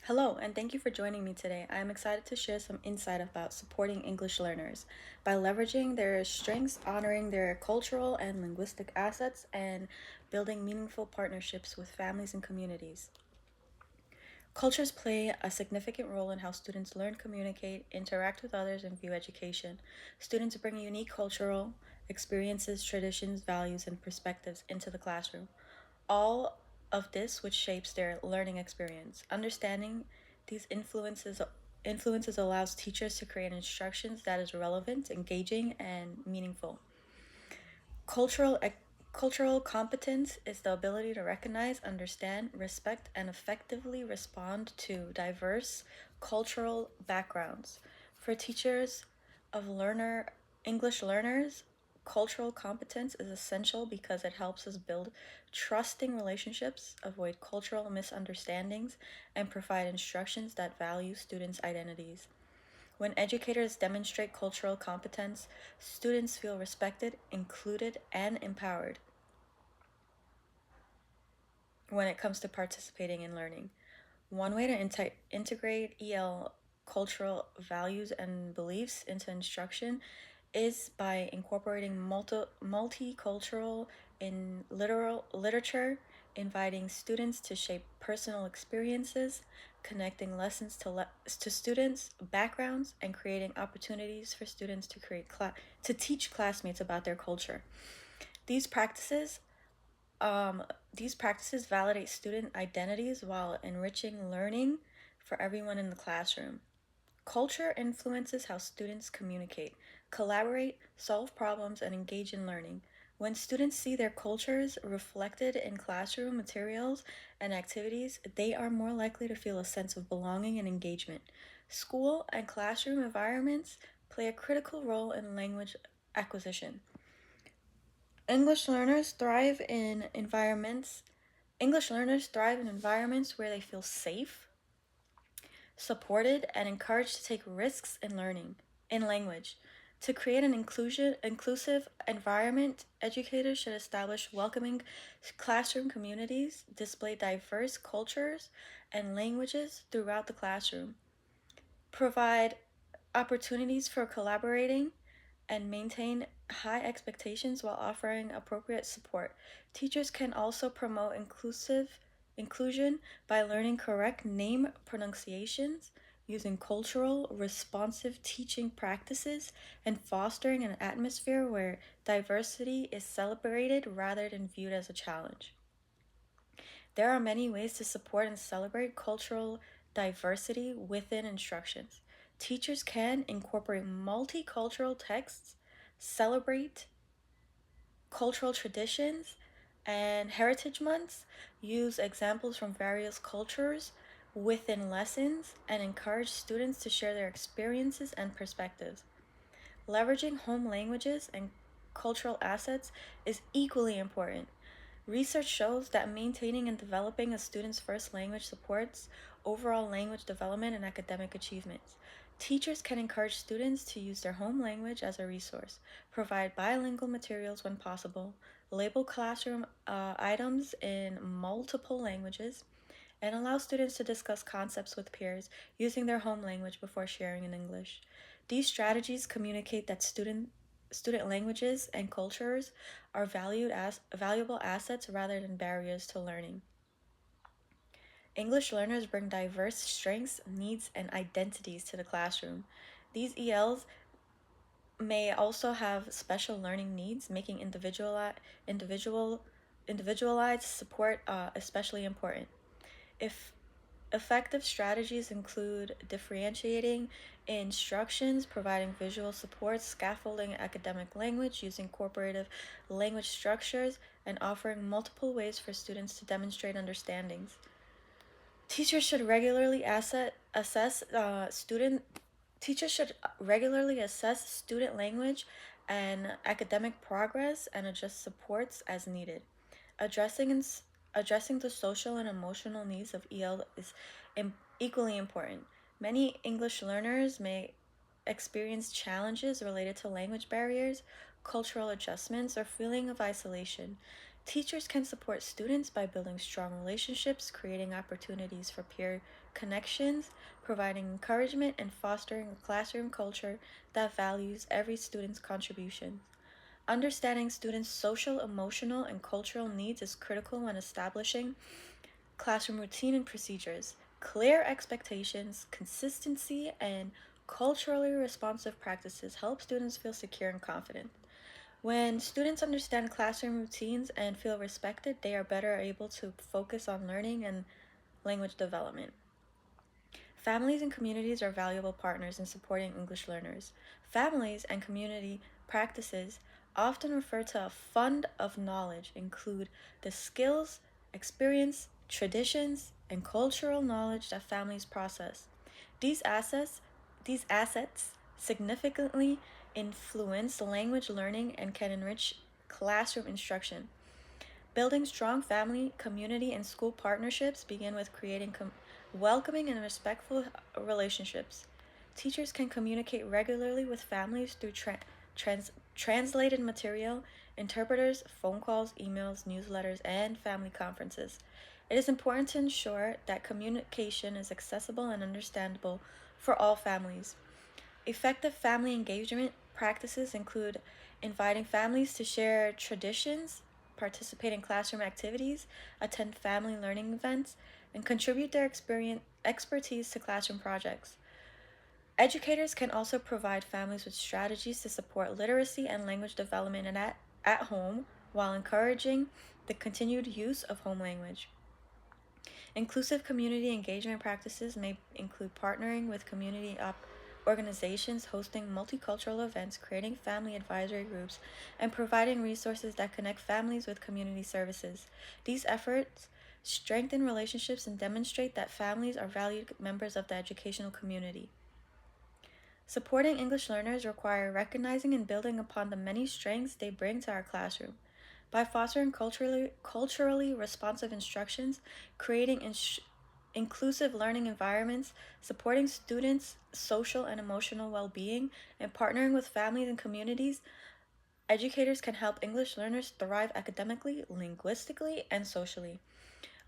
Hello, and thank you for joining me today. I am excited to share some insight about supporting English learners by leveraging their strengths, honoring their cultural and linguistic assets, and building meaningful partnerships with families and communities. Cultures play a significant role in how students learn, communicate, interact with others, and view education. Students bring unique cultural experiences, traditions, values, and perspectives into the classroom. All of this which shapes their learning experience. Understanding these influences allows teachers to create instructions that is relevant, engaging, and meaningful. Cultural Cultural competence is the ability to recognize, understand, respect, and effectively respond to diverse cultural backgrounds. For teachers of learner English learners, cultural competence is essential because it helps us build trusting relationships, avoid cultural misunderstandings, and provide instructions that value students' identities. When educators demonstrate cultural competence, students feel respected, included, and empowered when it comes to participating in learning. One way to integrate EL cultural values and beliefs into instruction is by incorporating multicultural in literal literature, inviting students to shape personal experiences, connecting lessons to students' backgrounds, and creating opportunities for students to to teach classmates about their culture. These practices um, these practices validate student identities while enriching learning for everyone in the classroom. Culture influences how students communicate, collaborate, solve problems, and engage in learning. When students see their cultures reflected in classroom materials and activities, they are more likely to feel a sense of belonging and engagement. School and classroom environments play a critical role in language acquisition. English learners thrive in environments English learners thrive in environments where they feel safe, supported, and encouraged to take risks in learning in language. To create an inclusive environment, educators should establish welcoming classroom communities, display diverse cultures and languages throughout the classroom, provide opportunities for collaborating, and maintain high expectations while offering appropriate support. Teachers can also promote inclusion by learning correct name pronunciations, using cultural responsive teaching practices, and fostering an atmosphere where diversity is celebrated rather than viewed as a challenge. There are many ways to support and celebrate cultural diversity within instructions. Teachers can incorporate multicultural texts, celebrate cultural traditions and heritage months, use examples from various cultures within lessons, and encourage students to share their experiences and perspectives. Leveraging home languages and cultural assets is equally important. Research shows that maintaining and developing a student's first language supports overall language development and academic achievements. Teachers can encourage students to use their home language as a resource, provide bilingual materials when possible, label classroom items in multiple languages, and allow students to discuss concepts with peers using their home language before sharing in English. These strategies communicate that student languages and cultures are valued as valuable assets rather than barriers to learning. English learners bring diverse strengths, needs, and identities to the classroom. These ELs may also have special learning needs, making individualized support especially important. If effective strategies include differentiating instructions, providing visual support, scaffolding academic language, using cooperative language structures, and offering multiple ways for students to demonstrate understandings. Teachers should regularly assess student Teachers should regularly assess student language and academic progress and adjust supports as needed. Addressing and Addressing the social and emotional needs of EL is equally important. Many English learners may experience challenges related to language barriers, cultural adjustments, or feeling of isolation. Teachers can support students by building strong relationships, creating opportunities for peer connections, providing encouragement, and fostering a classroom culture that values every student's contribution. Understanding students' social, emotional, and cultural needs is critical when establishing classroom routine and procedures. Clear expectations, consistency, and culturally responsive practices help students feel secure and confident. When students understand classroom routines and feel respected, they are better able to focus on learning and language development. Families and communities are valuable partners in supporting English learners. Families and community practices, often referred to a fund of knowledge, include the skills, experience, traditions, and cultural knowledge that families process. These assets, these assets significantly influence language learning and can enrich classroom instruction. Building strong family, community, and school partnerships begin with creating welcoming and respectful relationships. Teachers can communicate regularly with families through translated material, interpreters, phone calls, emails, newsletters, and family conferences. It is important to ensure that communication is accessible and understandable for all families. Effective family engagement practices include inviting families to share traditions, participate in classroom activities, attend family learning events, and contribute their expertise to classroom projects. Educators can also provide families with strategies to support literacy and language development at home while encouraging the continued use of home language. Inclusive community engagement practices may include partnering with organizations, hosting multicultural events, creating family advisory groups, and providing resources that connect families with community services. These efforts strengthen relationships and demonstrate that families are valued members of the educational community. Supporting English learners require recognizing and building upon the many strengths they bring to our classroom. By fostering culturally responsive instructions, creating inclusive learning environments, supporting students' social and emotional well being, and partnering with families and communities, educators can help English learners thrive academically, linguistically, and socially.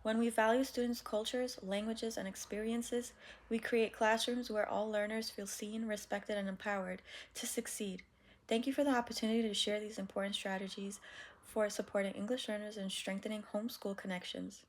When we value students' cultures, languages, and experiences, we create classrooms where all learners feel seen, respected, and empowered to succeed. Thank you for the opportunity to share these important strategies for supporting English learners and strengthening homeschool connections.